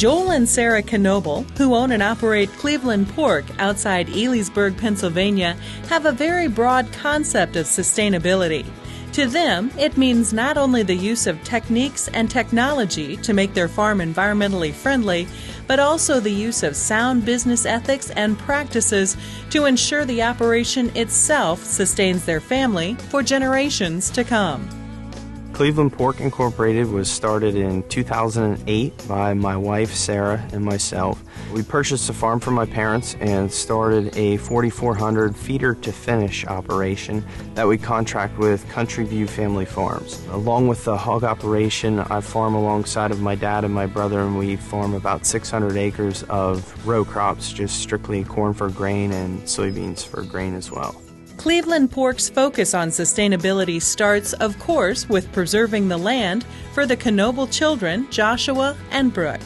Joel and Sarah Knoebel, who own and operate Cleveland Pork outside Elysburg, Pennsylvania, have a very broad concept of sustainability. To them, it means not only the use of techniques and technology to make their farm environmentally friendly, but also the use of sound business ethics and practices to ensure the operation itself sustains their family for generations to come. Cleveland Pork Incorporated was started in 2008 by my wife, Sarah, and myself. We purchased a farm from my parents and started a 4,400 feeder-to-finish operation that we contract with Country View Family Farms. Along with the hog operation, I farm alongside of my dad and my brother, and we farm about 600 acres of row crops, just strictly corn for grain and soybeans for grain as well. Cleveland Pork's focus on sustainability starts, of course, with preserving the land for the Knoebel children, Joshua and Brooke.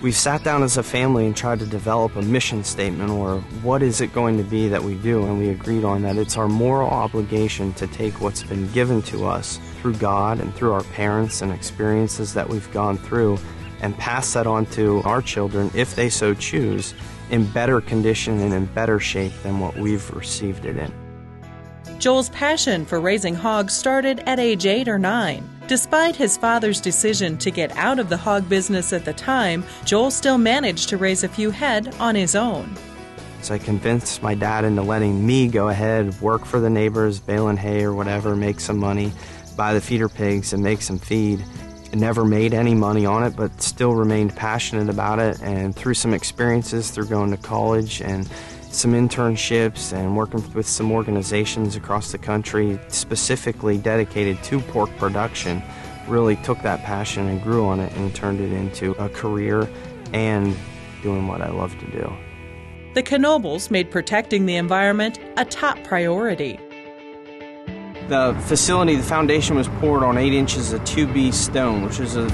We've sat down as a family and tried to develop a mission statement, or what is it going to be that we do, and we agreed on that it's our moral obligation to take what's been given to us through God and through our parents and experiences that we've gone through and pass that on to our children, if they so choose, in better condition and in better shape than what we've received it in. Joel's passion for raising hogs started at age 8 or 9. Despite his father's decision to get out of the hog business at the time, Joel still managed to raise a few head on his own. So I convinced my dad into letting me go ahead, work for the neighbors, baling hay or whatever, make some money, buy the feeder pigs and make some feed. I never made any money on it, but still remained passionate about it, and through some experiences, through going to college and some internships and working with some organizations across the country specifically dedicated to pork production, really took that passion and grew on it and turned it into a career and doing what I love to do. The Knoebels made protecting the environment a top priority. The facility, the foundation was poured on 8 inches of 2B stone, which is a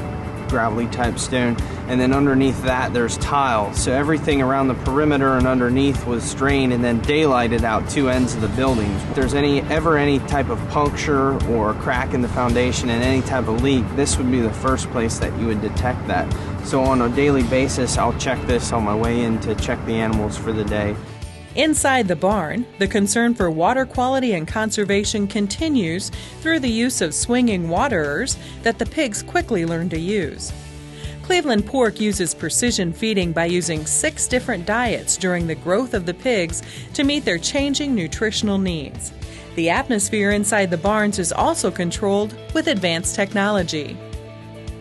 gravelly type stone, and then underneath that there's tile. So everything around the perimeter and underneath was drained and then daylighted out 2 ends of the buildings. If there's ever any type of puncture or crack in the foundation and any type of leak, this would be the first place that you would detect that. So on a daily basis, I'll check this on my way in to check the animals for the day. Inside the barn, the concern for water quality and conservation continues through the use of swinging waterers that the pigs quickly learn to use. Cleveland Pork uses precision feeding by using 6 different diets during the growth of the pigs to meet their changing nutritional needs. The atmosphere inside the barns is also controlled with advanced technology.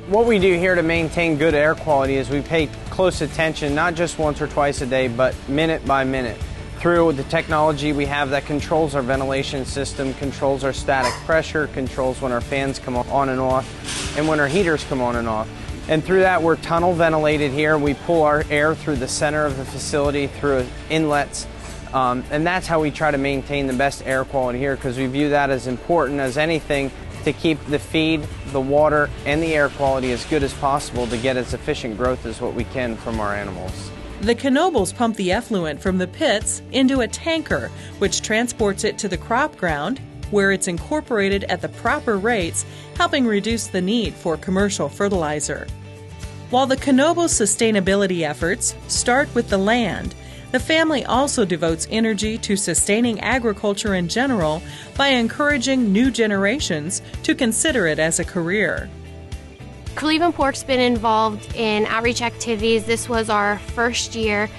What we do here to maintain good air quality is we pay close attention, not just once or twice a day, but minute by minute. Through the technology we have that controls our ventilation system, controls our static pressure, controls when our fans come on and off, and when our heaters come on and off. And through that, we're tunnel ventilated here. We pull our air through the center of the facility through inlets, and that's how we try to maintain the best air quality here, because we view that as important as anything to keep the feed, the water, and the air quality as good as possible to get as efficient growth as what we can from our animals. The Knoebels pump the effluent from the pits into a tanker, which transports it to the crop ground, where it's incorporated at the proper rates, helping reduce the need for commercial fertilizer. While the Knoebels' sustainability efforts start with the land, the family also devotes energy to sustaining agriculture in general by encouraging new generations to consider it as a career. Cleveland Pork's been involved in outreach activities. This was our first year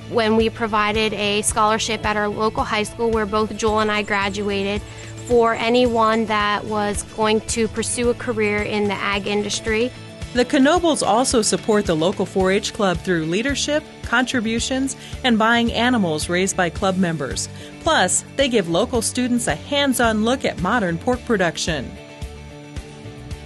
when we provided a scholarship at our local high school where both Joel and I graduated for anyone that was going to pursue a career in the ag industry. The Knoebels also support the local 4-H club through leadership, contributions, and buying animals raised by club members. Plus, they give local students a hands-on look at modern pork production.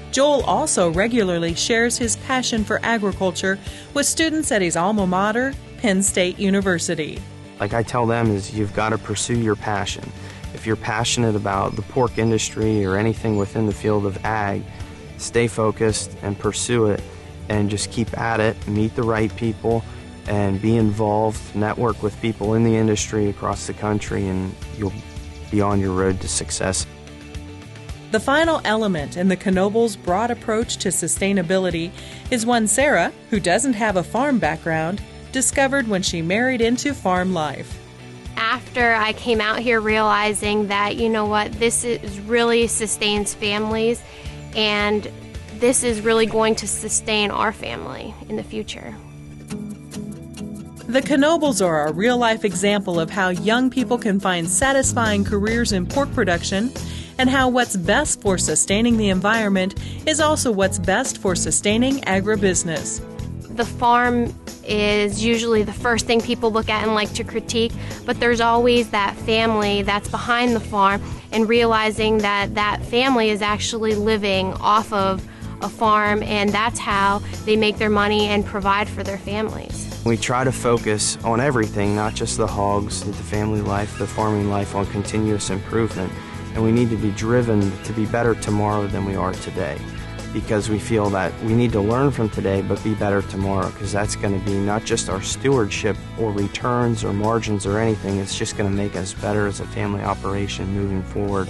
Joel also regularly shares his passion for agriculture with students at his alma mater, Penn State University. Like I tell them is you've got to pursue your passion. If you're passionate about the pork industry or anything within the field of ag, stay focused and pursue it and just keep at it, meet the right people and be involved, network with people in the industry across the country, and you'll be on your road to success. The final element in the Knoebel's broad approach to sustainability is one Sarah, who doesn't have a farm background, discovered when she married into farm life. After I came out here realizing that, you know what, this is really sustains families, and this is really going to sustain our family in the future. The Knoebels are a real-life example of how young people can find satisfying careers in pork production, and how what's best for sustaining the environment is also what's best for sustaining agribusiness. The farm is usually the first thing people look at and like to critique, but there's always that family that's behind the farm, and realizing that that family is actually living off of a farm, and that's how they make their money and provide for their families. We try to focus on everything, not just the hogs, the family life, the farming life, on continuous improvement. And we need to be driven to be better tomorrow than we are today, because we feel that we need to learn from today but be better tomorrow, because that's going to be not just our stewardship or returns or margins or anything, it's just going to make us better as a family operation moving forward.